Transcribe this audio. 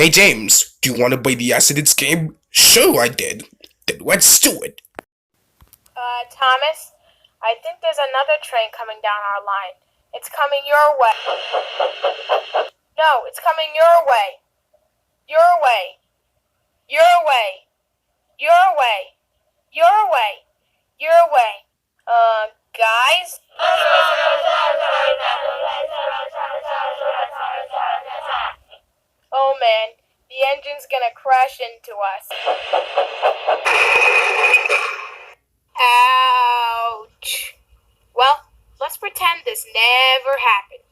Hey James, do you want to play the Acidics game? Sure, I did. Then let's do it. Thomas, I think there's another train coming down our line. It's coming your way. No, it's coming your way. Your way. Your way. Your way. Your way. Your way. Guys? Oh man, the engine's gonna crash into us. Ouch. Well, let's pretend this never happened.